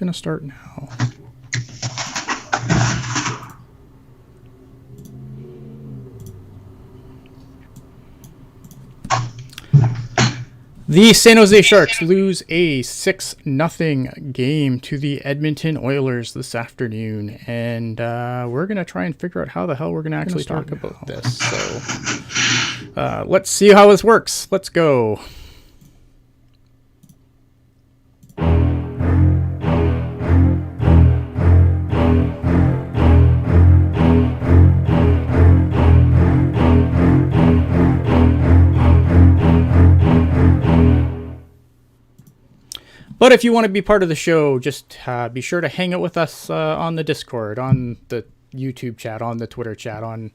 going to start now. The San Jose Sharks lose a 6-0 game to the Edmonton Oilers this afternoon, and we're going to try and figure out how the hell we're going to actually talk about this. So let's see how this works. Let's go. But if you want to be part of the show, just be sure to hang out with us on the Discord, on the YouTube chat, on the Twitter chat, on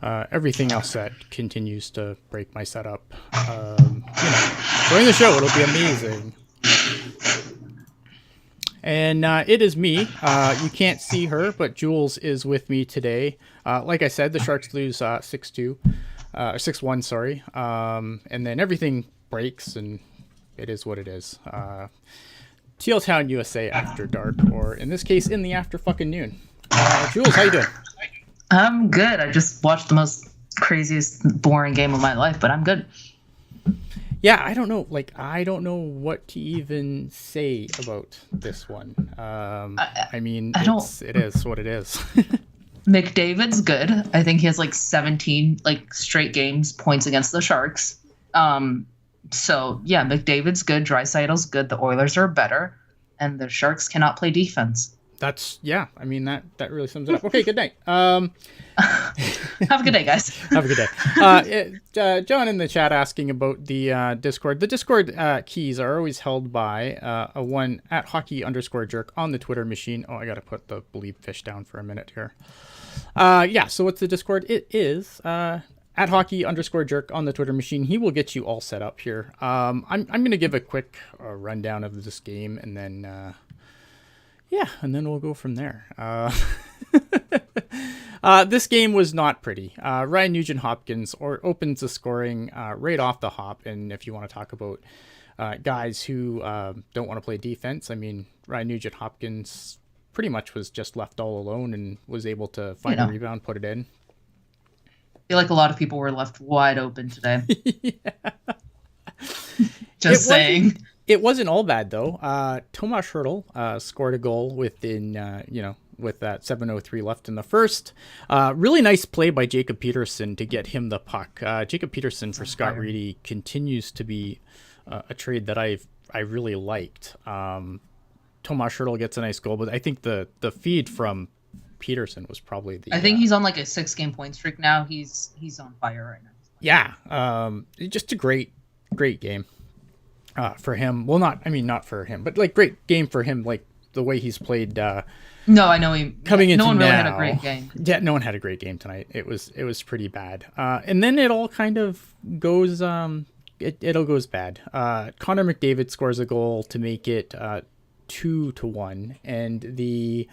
everything else that continues to break my setup. Join the show. It'll be amazing. And it is me. You can't see her, but Jules is with me today. Like I said, the Sharks lose 6-2, 6-1, sorry. And then everything breaks, and it is what it is. Teal Town, USA After Dark, or in this case, in the after fucking noon. Jules, how you doing? I'm good. I just watched the most craziest, boring game of my life, but I'm good. Yeah, I don't know. I don't know what to even say about this one. It is what it is. McDavid's good. I think he has 17 straight games points against the Sharks. So yeah, McDavid's good. Draisaitl's good. The Oilers are better, and the Sharks cannot play defense. That really sums it up. Okay, good night. Have a good day, guys. Have a good day. John in the chat asking about the Discord. The Discord keys are always held by a one at hockey_jerk on the Twitter machine. Oh, I got to put the bleep fish down for a minute here. So what's the Discord? It is at hockey_jerk on the Twitter machine. He will get you all set up here. I'm going to give a quick rundown of this game, and then we'll go from there. This game was not pretty. Ryan Nugent-Hopkins opens the scoring right off the hop, and if you want to talk about guys who don't want to play defense, I mean, Ryan Nugent-Hopkins pretty much was just left all alone and was able to find a rebound, put it in. I feel like a lot of people were left wide open today. Saying. It wasn't all bad, though. Tomas Hertl scored a goal within, with that 7:03 left in the first. Really nice play by Jacob Peterson to get him the puck. Jacob Peterson for Scott Reedy continues to be a trade that I really liked. Tomas Hertl gets a nice goal, but I think the feed from Peterson was probably I think he's on a 6-game point streak now. He's on fire right now. Yeah, just a great game for him. Well, not for him, but great game for him. The way he's played. No, I know him coming into no one now. really had a great game. Yeah, no one had a great game tonight. It was pretty bad. And then it all kind of goes. It all goes bad. Connor McDavid scores a goal to make it 2-1, and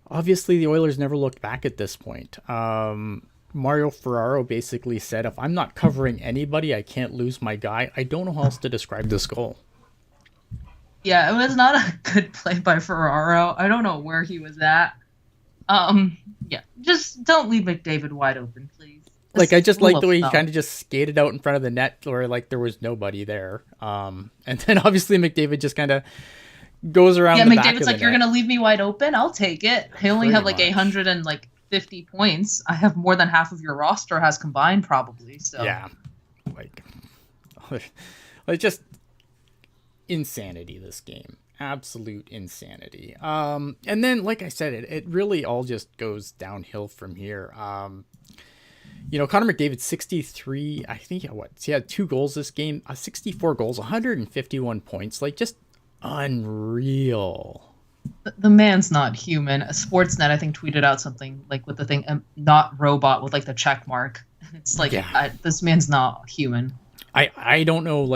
obviously the Oilers never looked back at this point. Mario Ferraro basically said, if I'm not covering anybody, I can't lose my guy. I don't know how else to describe this goal. Yeah, it was not a good play by Ferraro. I don't know where he was at. Just don't leave McDavid wide open, please. I just like the way he kind of just skated out in front of the net where there was nobody there. And then obviously McDavid just kind of goes around the back of the net. You're going to leave me wide open? I'll take it. I only have 150 points. I have more than half of your roster has combined probably. So yeah. Just insanity, this game. Absolute insanity. And then, like I said, it really all just goes downhill from here. Connor McDavid, 63, I think, he had 2 goals this game, 64 goals, 151 points, just unreal. The man's not human. Sportsnet, I think, tweeted out something with the thing, not robot with the check mark. It's this man's not human. I don't know,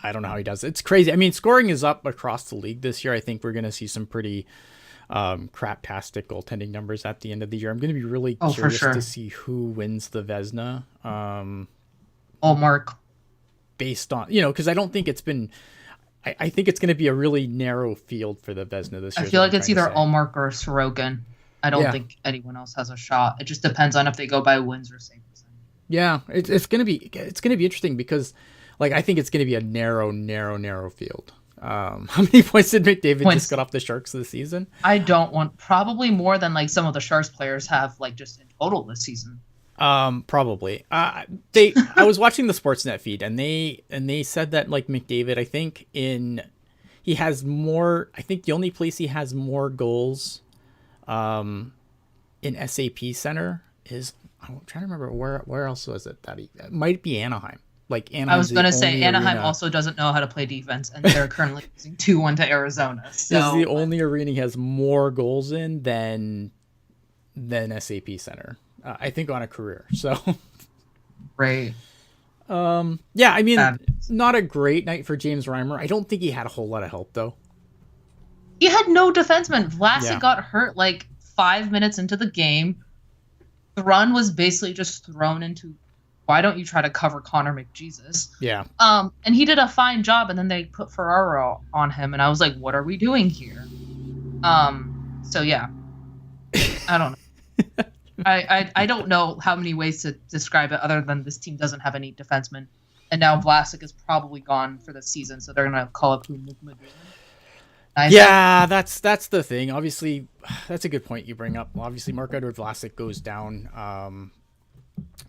I don't know how he does it. It's crazy. I mean, scoring is up across the league this year. I think we're going to see some pretty craptastic goaltending numbers at the end of the year. I'm going to be really curious to see who wins the Vezina. Mark. Based on, because I don't think it's been... I think it's going to be a really narrow field for the Vezina this year. I feel like it's either Ullmark or Sorokin. I don't think anyone else has a shot. It just depends on if they go by wins or save percentage. Yeah, it's gonna be interesting because, like, I think it's gonna be a narrow field. How many points did McDavid just got off the Sharks this season? I don't want probably more than like some of the Sharks players have like just in total this season. Probably. I was watching the Sportsnet feed and they said that like McDavid, I think he has more. I think the only place he has more goals, in SAP Center is, I'm trying to remember where else was it that it might be Anaheim. Like Anaheim. I was going to say Anaheim also doesn't know how to play defense, and they're currently losing 2-1 to Arizona. So this is the only arena he has more goals in than SAP Center. I think on a career. So right. Yeah, I mean, not a great night for James Reimer. I don't think he had a whole lot of help though. He had no defenseman. Vlasic got hurt like 5 minutes into the game. The run was basically just thrown into, why don't you try to cover Connor McJesus? Yeah. And he did a fine job, and then they put Ferraro on him, and I was like, what are we doing here? So yeah. I don't know. I don't know how many ways to describe it other than this team doesn't have any defensemen. And now Vlasic is probably gone for the season, so they're going to call up Madrid. Yeah, that's the thing. Obviously, that's a good point you bring up. Obviously, Marc-Edouard Vlasic goes down.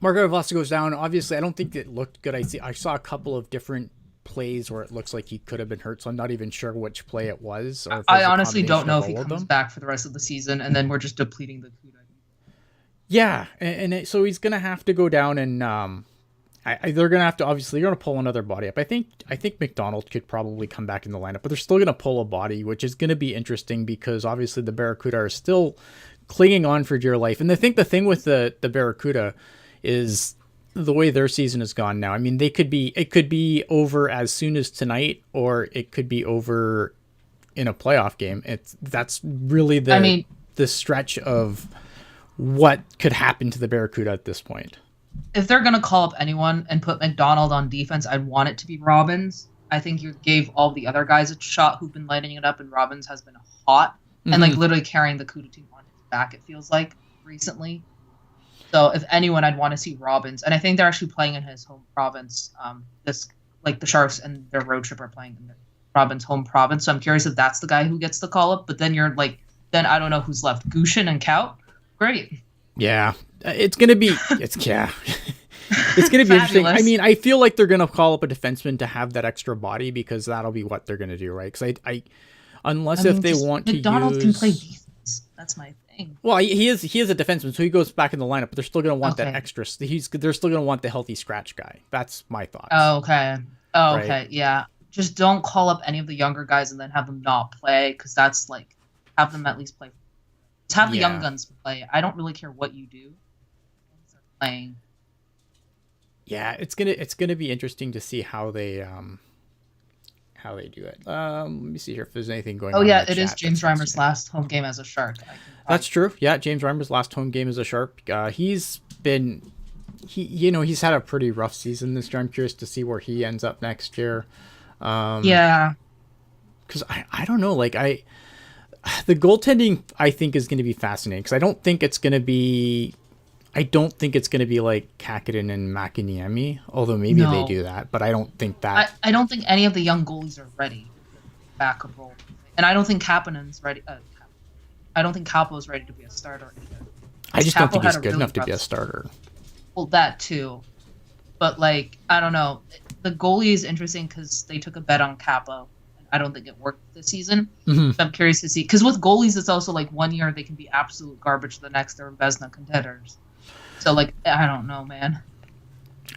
Obviously, I don't think it looked good. I saw a couple of different plays where it looks like he could have been hurt, so I'm not even sure which play it was. Or I honestly don't know if he comes back for the rest of the season, and then we're just depleting the CUDA. Yeah, so he's gonna have to go down, and they're gonna have to, obviously, you're gonna pull another body up. I think McDonald could probably come back in the lineup, but they're still gonna pull a body, which is gonna be interesting because obviously the Barracuda are still clinging on for dear life. And I think the thing with the Barracuda is the way their season has gone now. I mean, it could be over as soon as tonight, or it could be over in a playoff game. That's really the stretch of what could happen to the Barracuda at this point. If they're going to call up anyone and put McDonald on defense, I'd want it to be Robbins. I think you gave all the other guys a shot who've been lighting it up, and Robbins has been hot and like literally carrying the CUDA team on his back, it feels like, recently. So if anyone, I'd want to see Robbins. And I think they're actually playing in his home province. The Sharks and their road trip are playing in Robbins' home province. So I'm curious if that's the guy who gets the call up. But then then I don't know who's left. Gushin and Kaut? Great. Yeah, it's gonna be it's gonna be interesting. I mean, I feel like they're gonna call up a defenseman to have that extra body because that'll be what they're gonna do, right? Because if they want to use, McDonald can play defense. That's my thing. Well, he is a defenseman, so he goes back in the lineup. But they're still gonna want that extra. They're still gonna want the healthy scratch guy. That's my thoughts. Oh, okay. Okay. Yeah. Just don't call up any of the younger guys and then have them not play, because that's like, have them at least play. Have the young guns play. I don't really care what you do. Playing. Yeah, it's gonna be interesting to see how they do it. Let me see here if there's anything going on. Oh yeah, it is James Reimer's last home game as a Shark. That's true. Yeah, James Reimer's last home game as a Shark. He's had a pretty rough season this year. I'm curious to see where he ends up next year. Yeah. Because I don't know, the goaltending, I think, is going to be fascinating because I don't think it's going to be like Kakinen and Makiniemi, although maybe they do that, but I don't think that. I don't think any of the young goalies are ready for backup role, and I don't think Kapanen's ready. I don't think Capo's ready to be a starter either. I just don't think he's good enough to be a starter. Well, that too, but I don't know. The goalie is interesting because they took a bet on Capo. I don't think it worked this season. So I'm curious to see. Because with goalies, it's also 1 year they can be absolute garbage. The next they're Vezina contenders. So I don't know, man.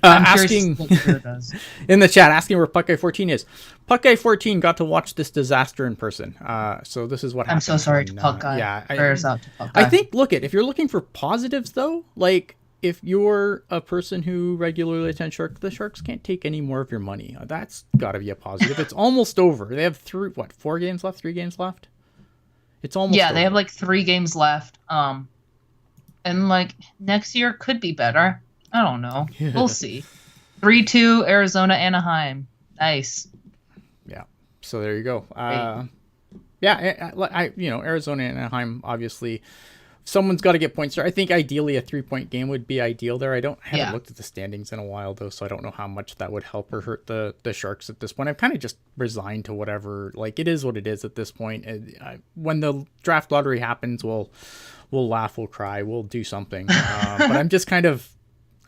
I'm asking curious what does. In the chat, asking where Puck Guy 14 is. Puck Guy 14 got to watch this disaster in person. So this is what happened. I'm so sorry to Puck Guy. Yeah, prayers out to Puck Guy. I think. If you're looking for positives though, if you're a person who regularly attends Sharks, the Sharks can't take any more of your money. That's got to be a positive. It's almost over. They have 3 games left? 3 games left? It's almost over. They have 3 games left. And next year could be better. I don't know. We'll see. 3-2 Arizona Anaheim. Nice. Yeah. So there you go. Great. Arizona and Anaheim, obviously, someone's got to get points there. I think ideally a 3-point game would be ideal there. I haven't looked at the standings in a while though, so I don't know how much that would help or hurt the Sharks at this point. I've kind of just resigned to whatever. Like, it is what it is at this point. When the draft lottery happens, we'll laugh, we'll cry, we'll do something. But I'm just kind of,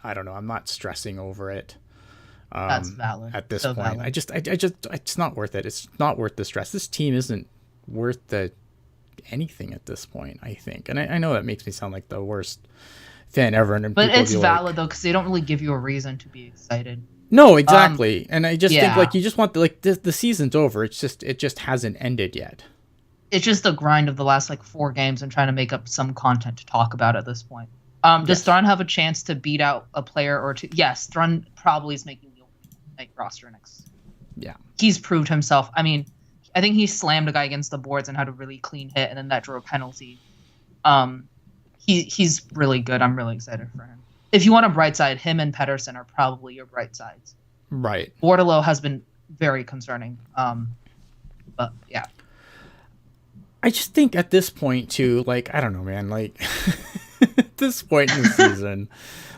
I don't know. I'm not stressing over it. That's valid. At this point, valid. I just, it's not worth it. It's not worth the stress. This team isn't worth anything at this point, I think. And I know that makes me sound like the worst fan ever. But it's valid though, because they don't really give you a reason to be excited. No, exactly. And I just think like you just want the season's over. It just hasn't ended yet. It's just the grind of the last like 4 games and trying to make up some content to talk about at this point. Does Thrun have a chance to beat out a player or two? Yes, Thrun probably is making the opening roster next. Yeah. He's proved himself. I mean, I think he slammed a guy against the boards and had a really clean hit, and then that drew a penalty. He's really good. I'm really excited for him. If you want a bright side, him and Pettersson are probably your bright sides. Right. Bordelot has been very concerning. But yeah. I just think at this point too, like, I don't know, man, like at this point in the season,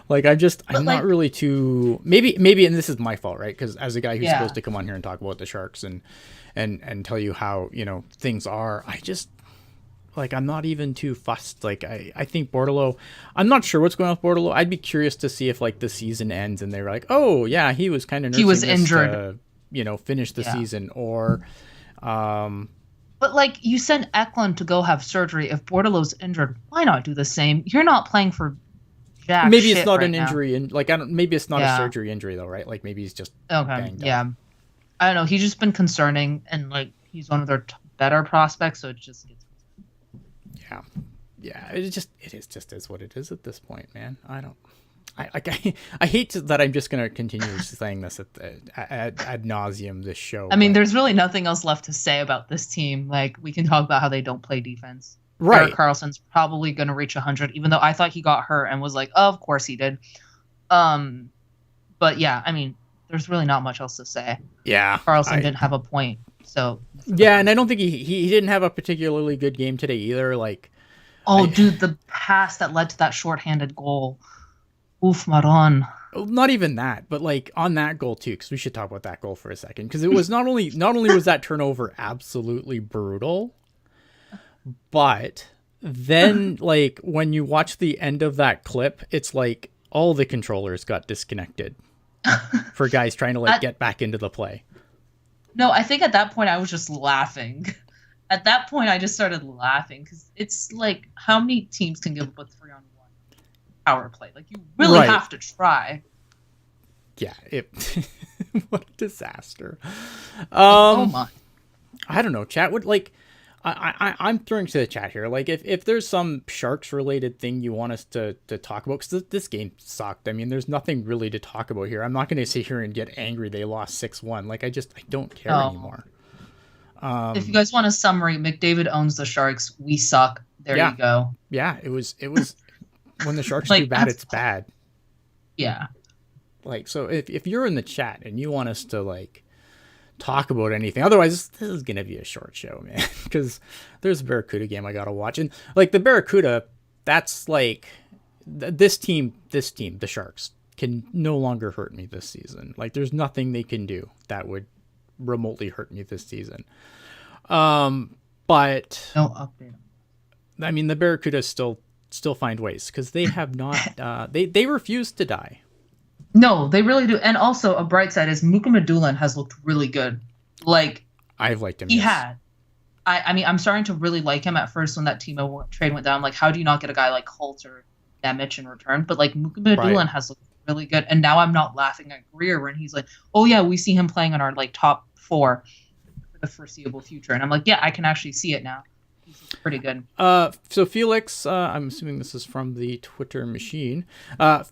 like I'm not really too maybe, and this is my fault, right? Because as a guy who's supposed to come on here and talk about the Sharks and tell you how, things are, I just like, I'm not even too fussed. Like I think Bordelot, I'm not sure what's going on with Bordelot. I'd be curious to see if like the season ends and they're like, oh yeah, he was kind of he was injured to, finish the season, or but like, you sent Eklund to go have surgery. If Bordelot's injured, why not do the same? You're not playing for jack maybe shit it's not right an injury, and like maybe it's not a surgery injury though, right? Like maybe he's just banged up. I don't know. He's just been concerning, and like he's one of their better prospects, so it just gets. Yeah. It is what it is at this point, man. I hate that I'm just gonna continue saying this ad nauseum this show. I mean, there's really nothing else left to say about this team. Like, we can talk about how they don't play defense. Right. Erik Karlsson's probably gonna reach 100, even though I thought he got hurt and was like, oh, of course he did. But yeah, I mean, there's really not much else to say. Yeah. Karlsson didn't have a point, so. Yeah, and I don't think he didn't have a particularly good game today either. Like, dude, the pass that led to that shorthanded goal. Oof, Maron. Not even that, but like on that goal too, because we should talk about that goal for a second, because it was not only was that turnover absolutely brutal, but then like when you watch the end of that clip, it's like all the controllers got disconnected for guys trying to get back into the play. No, I think at that point I was just laughing. At that point I just started laughing, because it's like, how many teams can give up a 3-on-1 power play? Like, you really have to try. Yeah, what a disaster. Oh my. I don't know, chat would like I'm throwing to the chat here, like if there's some Sharks related thing you want us to talk about, because this game sucked. I mean, there's nothing really to talk about here. I'm not going to sit here and get angry they lost 6-1. Like, I don't care anymore. If you guys want a summary, McDavid owns the Sharks. We suck. There you go. Yeah, it was when the Sharks do bad, it's bad. Yeah. Like, so if you're in the chat and you want us to like talk about anything, otherwise this is gonna be a short show, man, because there's a Barracuda game I gotta watch, and like the Barracuda, that's like this team, the Sharks, can no longer hurt me this season. Like, there's nothing they can do that would remotely hurt me this season. But no update. I mean, the Barracuda still find ways, because they have not they refuse to die. No, they really do. And also, a bright side is Muka Medulin has looked really good. Like, I've liked him. He had. I mean, I'm starting to really like him. At first, when that Timo trade went down, like, how do you not get a guy like Holt or Nemec in return? But like, Muka Medulin has looked really good. And now I'm not laughing at Greer when he's like, oh yeah, we see him playing on our like top 4 for the foreseeable future. And I'm like, yeah, I can actually see it now. He's pretty good. So Felix, I'm assuming this is from the Twitter machine.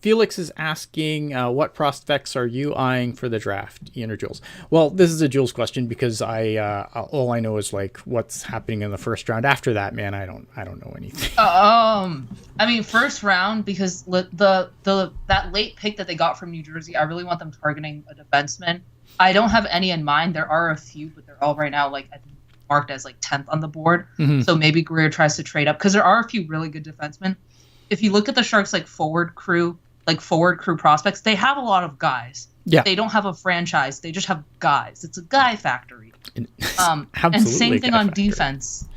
Felix is asking, what prospects are you eyeing for the draft, Ian or Jules? Well, this is a Jules question, because all I know is like what's happening in the first round. After that, man, I don't know anything. I mean, first round, because that late pick that they got from New Jersey, I really want them targeting a defenseman. I don't have any in mind. There are a few, but they're all right now like I think marked as like 10th on the board. Mm-hmm. So maybe Greer tries to trade up because there are a few really good defensemen. If you look at the Sharks like forward crew prospects, they have a lot of guys. Yeah. They don't have a franchise. They just have guys. It's a guy factory. And same thing on defense.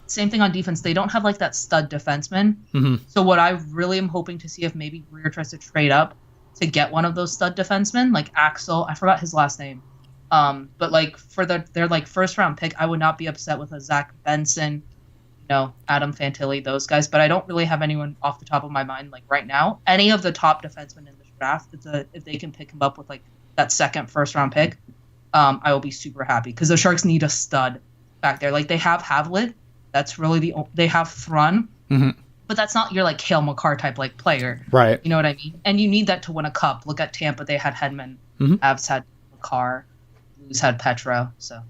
Same thing on defense. They don't have like that stud defenseman. Mm-hmm. So what I really am hoping to see if maybe Greer tries to trade up to get one of those stud defensemen, like Axel. I forgot his last name. But like for their like first round pick, I would not be upset with a Zach Benson, Adam Fantilli, those guys. But I don't really have anyone off the top of my mind like right now. Any of the top defensemen in the draft, if they can pick him up with like that second first round pick, I will be super happy because the Sharks need a stud back there. Like they have Havlet, that's really they have Thrun, but that's not your like Cale Makar type like player, right? You know what I mean? And you need that to win a cup. Look at Tampa; they had Hedman, Avs had Makar, Blues had Petro. So,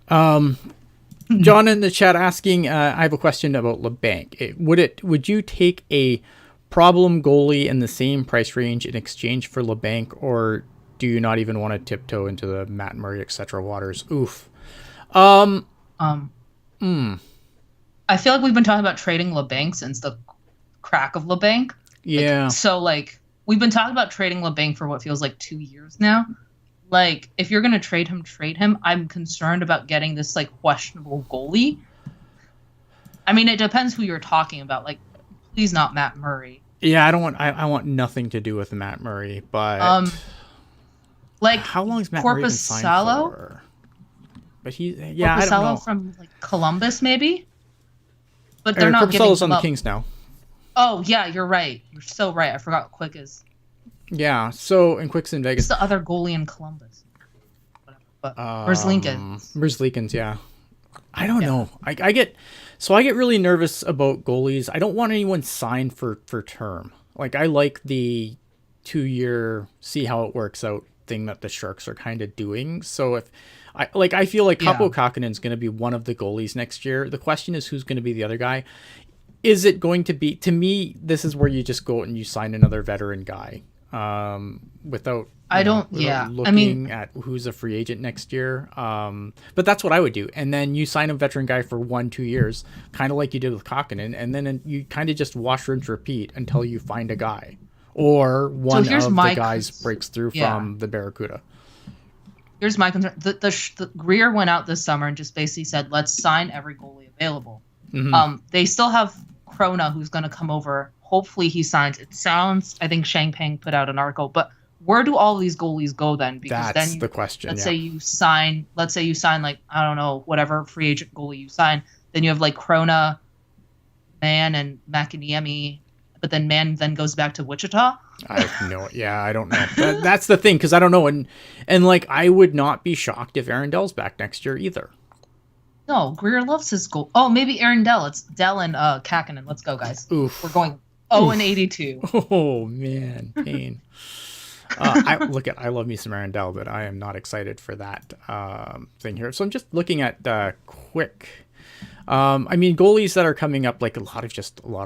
John in the chat asking, I have a question about LeBanc. Would you take a problem goalie in the same price range in exchange for LeBanc, or do you not even want to tiptoe into the Matt Murray, etc. waters? Oof. I feel like we've been talking about trading LeBanc since the crack of LeBanc. Yeah. So like we've been talking about trading LeBanc for what feels like 2 years now. Like if you're gonna trade him. I'm concerned about getting this like questionable goalie. I mean, it depends who you're talking about. Like, please not Matt Murray. Yeah, I want nothing to do with Matt Murray, but like how long is Matt Murray been signed for? But I don't know. From like Columbus, maybe. But they're not giving Korpisalo's him on up. the Kings now. Oh yeah, you're right. You're so right. I forgot Quick is. Yeah. So in Quick's in Vegas. Who's the other goalie in Columbus? Whatever. But where's Lincoln's? Yeah. I don't know. I get really nervous about goalies. I don't want anyone signed for term. Like I like the 2-year see how it works out thing that the Sharks are kind of doing. So if I feel like Kaapo Kakanen's going to be one of the goalies next year. The question is who's going to be the other guy. Is it going to be, to me, this is where you just go and you sign another veteran guy without looking at who's a free agent next year. But that's what I would do. And then you sign a veteran guy for 1-2 years, kind of like you did with Kakkonen. And then you kind of just wash, rinse, repeat until you find a guy. Or one of the guys breaks through from the Barracuda. Here's my concern. The Greer went out this summer and just basically said, let's sign every goalie available. Mm-hmm. They still have Krona, who's going to come over. Hopefully he signs. It sounds, I think Shang Peng put out an article, but where do all these goalies go then? Because that's the question. Let's say you sign like, I don't know, whatever free agent goalie you sign. Then you have like Krona, Mann, and McAniemi, but then Mann then goes back to Wichita. I have no, I don't know. That's the thing, because I don't know, and like I would not be shocked if Aaron Dell's back next year either. No, Greer loves his goal. Oh, maybe Aaron Dell. It's Dell and Kakkonen. Let's go, guys. Oof. We're going 0-82. Oh man, pain. I love me some Aaron Dell, but I am not excited for that thing here. So I'm just looking at quick. I mean, goalies that are coming up, like a lot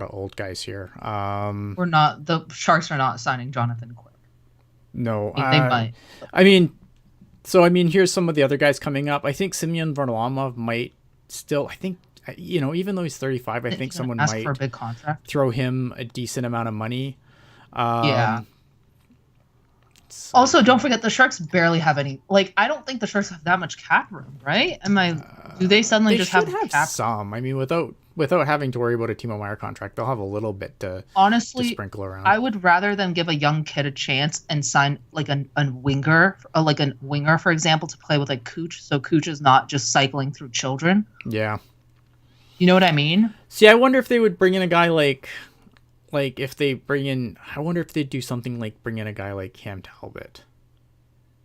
of old guys here. The Sharks are not signing Jonathan Quick. No, they might. I mean, here's some of the other guys coming up. I think Semyon Varlamov might still. I think even though he's 35, I think someone might for a big contract. Throw him a decent amount of money. So, also, don't forget the Sharks barely have any. Like, I don't think the Sharks have that much cap room, right? Do they suddenly just have cap? Some. I mean, without having to worry about a Timo Meier contract, they'll have a little bit to sprinkle around. I would rather them give a young kid a chance and sign like a winger, for example, to play with like Cooch, so Cooch is not just cycling through children. Yeah. You know what I mean? See, I wonder if they would bring in a guy like if they bring in, I wonder if they'd do something like bring in a guy like Cam Talbot.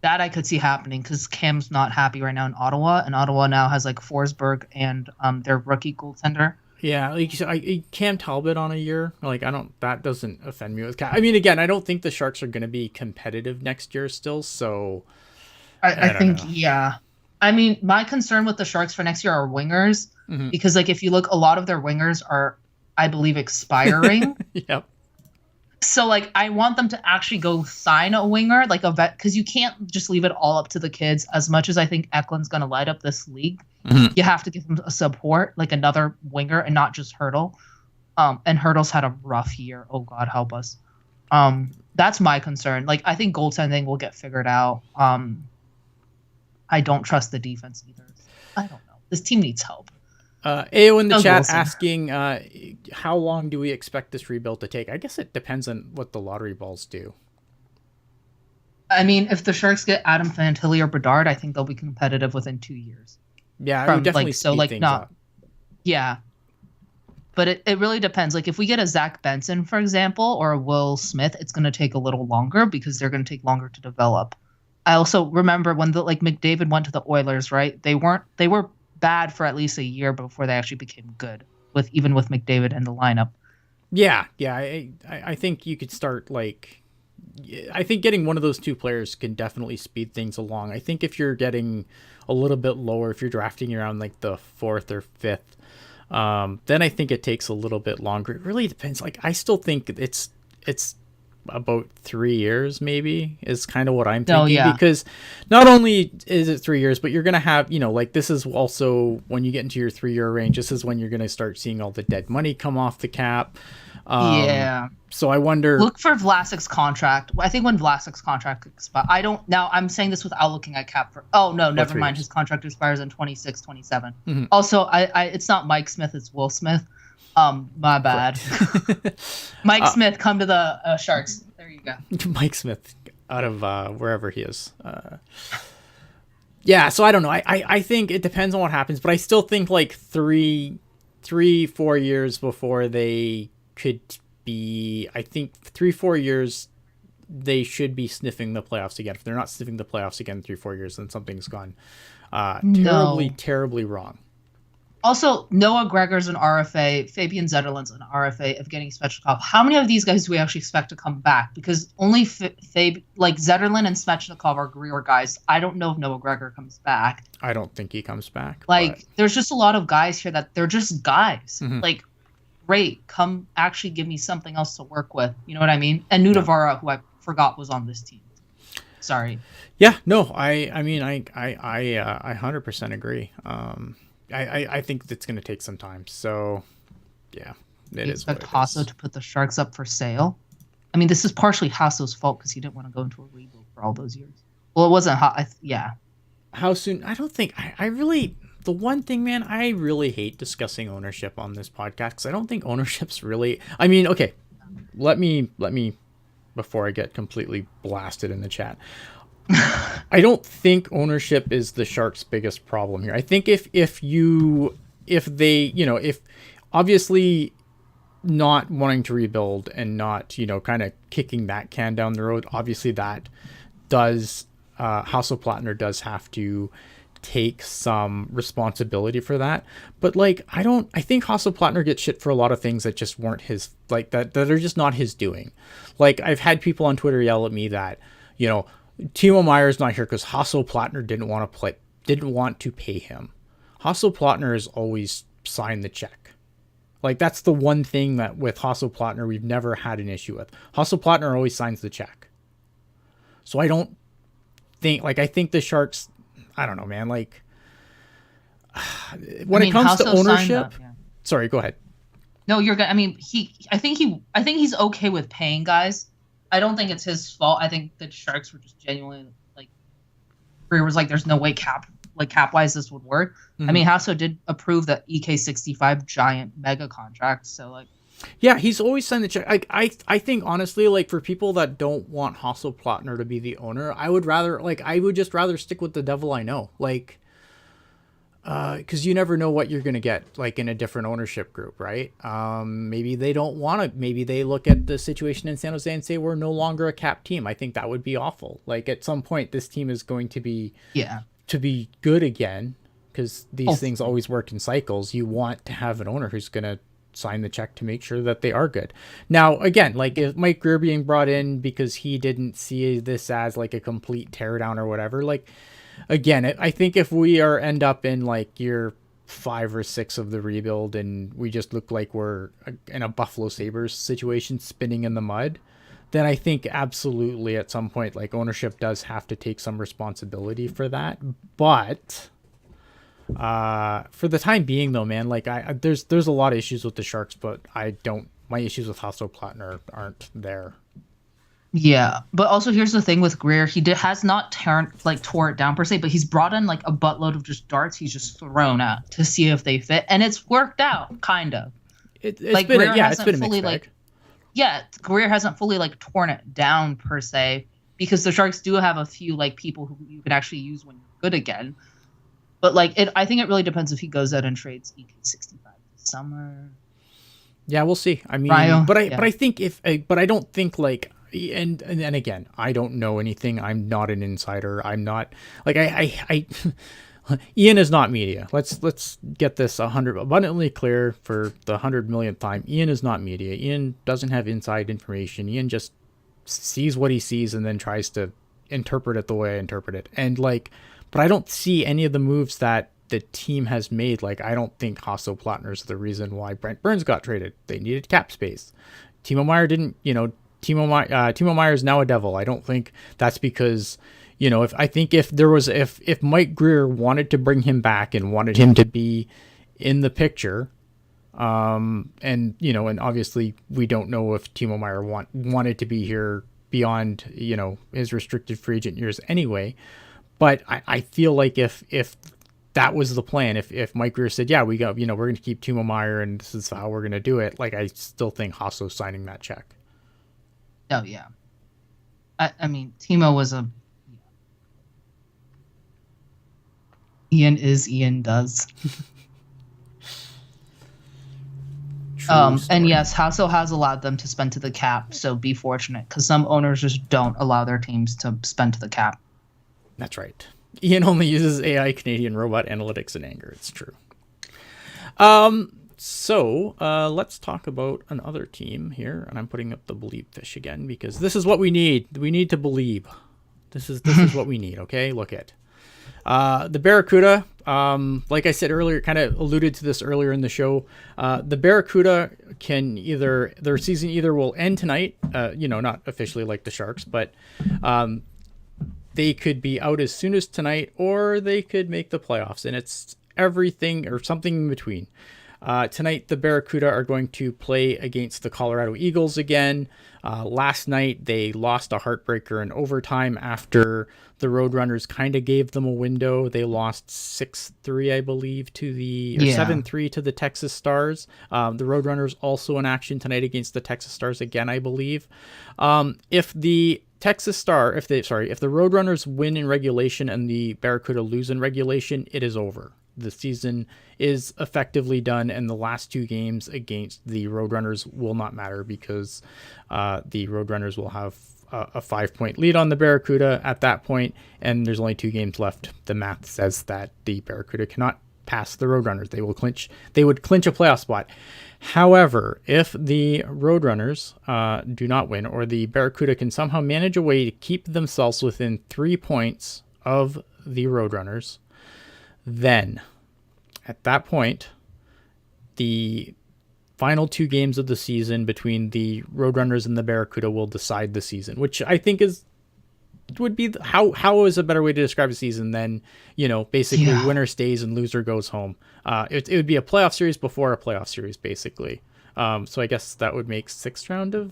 That I could see happening because Cam's not happy right now in Ottawa, and Ottawa now has like Forsberg and their rookie goaltender. Yeah, like Cam Talbot on a year, that doesn't offend me with Cam. I mean, again, I don't think the Sharks are going to be competitive next year still, so I think know. Yeah. I mean, my concern with the Sharks for next year are wingers, because like if you look, a lot of their wingers are, I believe, expiring. Yep. So like I want them to actually go sign a winger, like a vet, because you can't just leave it all up to the kids. As much as I think Eklund's going to light up this league, you have to give them a support, like another winger, and not just Hurdle. And Hurdle's had a rough year. Oh God, help us. That's my concern. Like I think goaltending will get figured out. I don't trust the defense either. I don't know. This team needs help. AO in the chat asking, how long do we expect this rebuild to take? I guess it depends on what the lottery balls do. I mean, if the Sharks get Adam Fantilli or Bedard, I think they'll be competitive within 2 years. Yeah, I would definitely speed things up. Yeah. But it really depends. Like if we get a Zach Benson, for example, or a Will Smith, it's going to take a little longer because they're going to take longer to develop. I also remember when McDavid went to the Oilers, right? They were bad for at least a year before they actually became good even with McDavid in the lineup. Yeah. I think you could start I think getting one of those two players can definitely speed things along. I think if you're getting a little bit lower, if you're drafting around like the 4th or 5th, then I think it takes a little bit longer. It really depends. Like I still think it's about 3 years maybe is kind of what I'm thinking, because not only is it 3 years, but you're going to have, this is also when you get into your 3-year range, this is when you're going to start seeing all the dead money come off the cap. So I wonder, look for Vlasic's contract. I think when Vlasic's contract expires, I'm saying this without looking at cap never mind. His contract expires in 26, 27. Mm-hmm. Also, it's not Mike Smith, it's Will Smith. My bad. Mike Smith, come to the Sharks. There you go. Mike Smith out of wherever he is. Yeah, so I don't know. I think it depends on what happens, but I still think like 3-4 years before they could be, I think 3-4 years they should be sniffing the playoffs again. If they're not sniffing the playoffs again in 3-4 years, then something's gone terribly wrong. Also, Noah Gregor's an RFA, Fabian Zetterlund's an RFA, Evgeny Svechnikov. How many of these guys do we actually expect to come back? Because only Zetterlund and Svechnikov are career guys. I don't know if Noah Gregor comes back. I don't think he comes back. There's just a lot of guys here that they're just guys. Mm-hmm. Great, come actually give me something else to work with. You know what I mean? And Nudavara, who I forgot was on this team. Sorry. Yeah, no, I 100% agree. I think it's going to take some time. So, yeah, it is. Expect Hasso to put the Sharks up for sale. I mean, this is partially Hasso's fault because he didn't want to go into a rebuild for all those years. Well, it wasn't. How soon? I don't think. I really. The one thing, man, I really hate discussing ownership on this podcast because I don't think ownership's really. I mean, okay, let me before I get completely blasted in the chat. I don't think ownership is the Sharks' biggest problem here. I think if obviously not wanting to rebuild and not, kind of kicking that can down the road, obviously that does, Hasselplattner does have to take some responsibility for that. But I think Hasselplattner gets shit for a lot of things that just weren't his, that are just not his doing. I've had people on Twitter yell at me that, Timo Meier's not here because Hasselplattner didn't want to pay him. Hasselplattner has always signed the check. That's the one thing that with Hasselplattner we've never had an issue with. Hasselplattner always signs the check. So I don't think I think the Sharks, I don't know, man. It comes to ownership. Sorry, go ahead. No, you're good. I mean, I think he's okay with paying guys. I don't think it's his fault. I think the Sharks were just genuinely was there's no way cap wise this would work. Mm-hmm. I mean, Hasso did approve the EK65 giant mega contract, so yeah, he's always signed the check. I think honestly, for people that don't want Hasselplattner to be the owner, I would just rather stick with the devil I know. Because you never know what you're going to get in a different ownership group, right? Maybe they don't want to, maybe they look at the situation in San Jose and say, we're no longer a cap team. I think that would be awful. At some point, this team is going to be, to be good again, because these things always work in cycles. You want to have an owner who's going to sign the check to make sure that they are good. Now, again, if Mike Greer being brought in because he didn't see this as a complete teardown or whatever, again, I think if we end up in year 5 or 6 of the rebuild and we just look like we're in a Buffalo Sabres situation spinning in the mud, then I think absolutely at some point, like, ownership does have to take some responsibility for that. But for the time being, though, man, like, there's a lot of issues with the Sharks, but my issues with Hasso-Plattner aren't there. Yeah, but also here's the thing with Greer. He has not tore it down per se, but he's brought in like a buttload of just darts he's just thrown at to see if they fit, and it's worked out, kind of. It's been a mixed bag. Greer hasn't fully like torn it down per se, because the Sharks do have a few like people who you can actually use when you're good again. But like I think it really depends if he goes out and trades EK65 this summer. Yeah, we'll see. I mean, but I think but I don't think like. And again, I don't know anything. I'm not an insider. I'm not like I Ian is not media. Let's get this abundantly clear for the 100 millionth time. Ian is not media. Ian doesn't have inside information. Ian just sees what he sees and then tries to interpret it the way I interpret it. And like, but I don't see any of the moves that the team has made. Like, I don't think Hasso-Plattner is the reason why Brent Burns got traded. They needed cap space. Timo Meier didn't, Timo Meier is now a Devil. I don't think that's because, if Mike Greer wanted to bring him back and wanted him to be in the picture, and obviously we don't know if Timo Meier wanted to be here beyond, his restricted free agent years anyway. But I feel like if that was the plan, if Mike Greer said, yeah, we're going to keep Timo Meier and this is how we're going to do it, like, I still think Hasso's signing that check. Oh, yeah. I mean, Timo was Ian does. And yes, Hasso has allowed them to spend to the cap, so be fortunate, because some owners just don't allow their teams to spend to the cap. That's right. Ian only uses AI Canadian robot analytics and anger. It's true. So let's talk about another team here, and I'm putting up the Believe fish again because this is what we need. We need to believe. This is what we need. Okay, look at the Barracuda. Like I said earlier, kind of alluded to this earlier in the show. The Barracuda can their season either will end tonight. Not officially like the Sharks, but they could be out as soon as tonight, or they could make the playoffs, and it's everything or something in between. Tonight, the Barracuda are going to play against the Colorado Eagles again. Last night, they lost a heartbreaker in overtime after the Roadrunners kind of gave them a window. They lost 6-3, I believe, or 7-3 to the Texas Stars. The Roadrunners also in action tonight against the Texas Stars again, I believe. If the Roadrunners win in regulation and the Barracuda lose in regulation, it is over. The season is effectively done, and the last 2 games against the Roadrunners will not matter because the Roadrunners will have a 5-point lead on the Barracuda at that point, and there's only 2 games left. The math says that the Barracuda cannot pass the Roadrunners. They would clinch a playoff spot. However, if the Roadrunners do not win, or the Barracuda can somehow manage a way to keep themselves within 3 points of the Roadrunners, then at that point, the final 2 games of the season between the Roadrunners and the Barracuda will decide the season, which I think would be how is a better way to describe a season than, basically winner stays and loser goes home. It would be a playoff series before a playoff series, basically. So I guess that would make 6th round of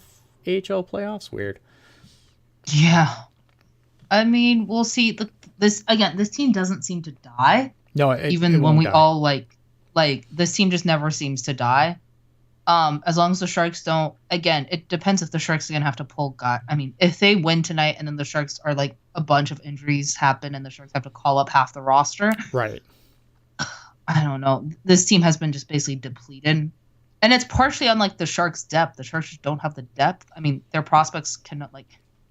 AHL playoffs. Weird. Yeah. I mean, we'll see. This team doesn't seem to die. No, even when we die. All like this team just never seems to die. As long as the Sharks don't, again, it depends if the Sharks are gonna have to pull guy. I mean, if they win tonight and then the Sharks are like a bunch of injuries happen and the Sharks have to call up half the roster. Right. I don't know. This team has been just basically depleted. And it's partially on like the Sharks' depth. The Sharks just don't have the depth. I mean, their prospects cannot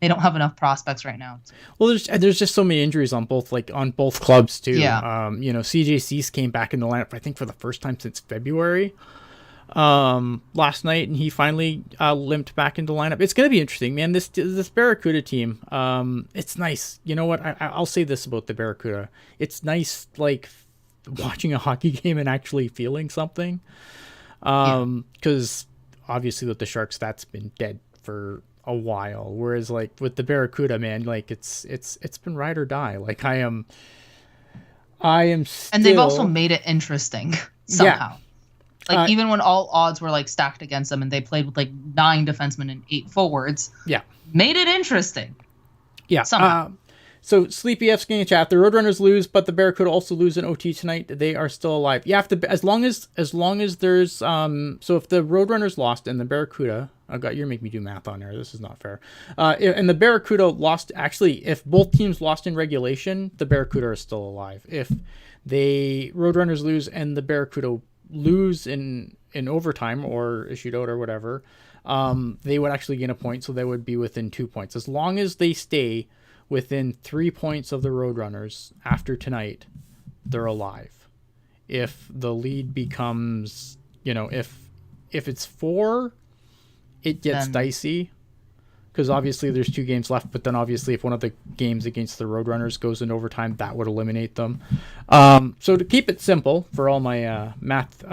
they don't have enough prospects right now. Well, there's just so many injuries on both clubs too. Yeah. CJ Cease came back in the lineup, I think, for the first time since February last night, and he finally limped back into the lineup. It's going to be interesting, man. This Barracuda team, it's nice. You know what? I'll say this about the Barracuda. It's nice, like, watching a hockey game and actually feeling something. Because obviously with the Sharks, that's been dead for a while. Whereas like with the Barracuda, man, like it's been ride or die. Like I am still... And they've also made it interesting somehow. Like even when all odds were like stacked against them and they played with like 9 defensemen and 8 forwards. Yeah. Made it interesting. Yeah. Somehow. So Sleepy F's getting a chat. The Roadrunners lose, but the Barracuda also lose in OT tonight. They are still alive. You have to, as long as there's so if the Roadrunners lost and the Barracuda, you're making me do math on there. This is not fair. And the Barracuda lost. Actually, if both teams lost in regulation, the Barracuda are still alive. If the Roadrunners lose and the Barracuda lose in overtime or a shootout or whatever, they would actually gain a point, so they would be within 2 points. As long as they stay within 3 points of the Roadrunners after tonight, they're alive. If the lead becomes, if it's 4, it gets dicey, because obviously there's 2 games left, but then obviously if one of the games against the Roadrunners goes in overtime, that would eliminate them. So to keep it simple for all my math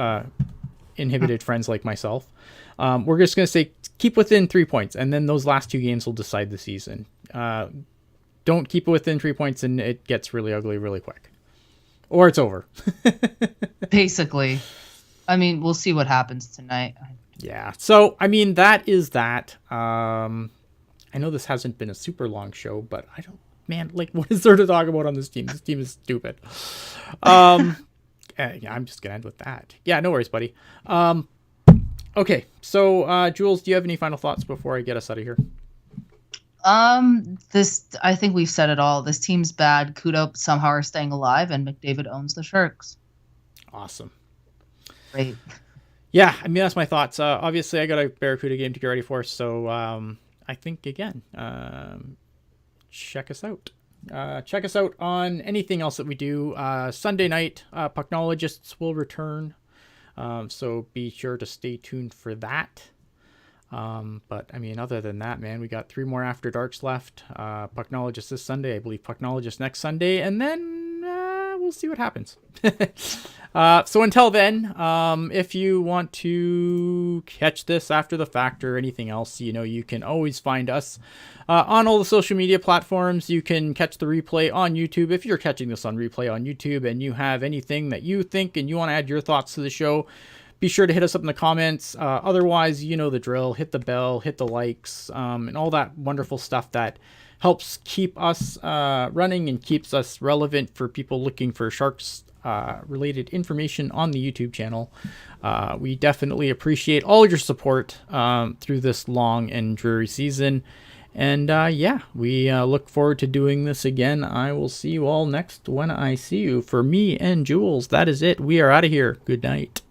inhibited friends like myself, we're just going to say keep within 3 points, and then those last 2 games will decide the season. Don't keep it within 3 points and it gets really ugly really quick. Or it's over. Basically. I mean, we'll see what happens tonight. Yeah. So, I mean, that is that. I know this hasn't been a super long show, but what is there to talk about on this team? This team is stupid. Yeah, I'm just going to end with that. Yeah, no worries, buddy. Okay. So, Jules, do you have any final thoughts before I get us out of here? I think we've said it all. This team's bad. Kudo somehow are staying alive, and McDavid owns the Sharks. Awesome. Great. Yeah, I mean, that's my thoughts. Obviously, I got a Barracuda game to get ready for, so I think, again, check us out. Check us out on anything else that we do. Sunday night, Pucknologists will return, so be sure to stay tuned for that. But I mean, other than that, man, we got 3 more After Darks left. Pucknologist this Sunday, I believe Pucknologist next Sunday, and then we'll see what happens. So until then, if you want to catch this after the fact or anything else, you can always find us on all the social media platforms. You can catch the replay on YouTube. If you're catching this on replay on YouTube and you have anything that you think and you want to add your thoughts to the show, be sure to hit us up in the comments. Otherwise, you know the drill. Hit the bell, hit the likes, and all that wonderful stuff that helps keep us running and keeps us relevant for people looking for Sharks related information on the YouTube channel. We definitely appreciate all your support through this long and dreary season. And yeah, we look forward to doing this again. I will see you all next when I see you. For me and Jules, that is it. We are out of here. Good night.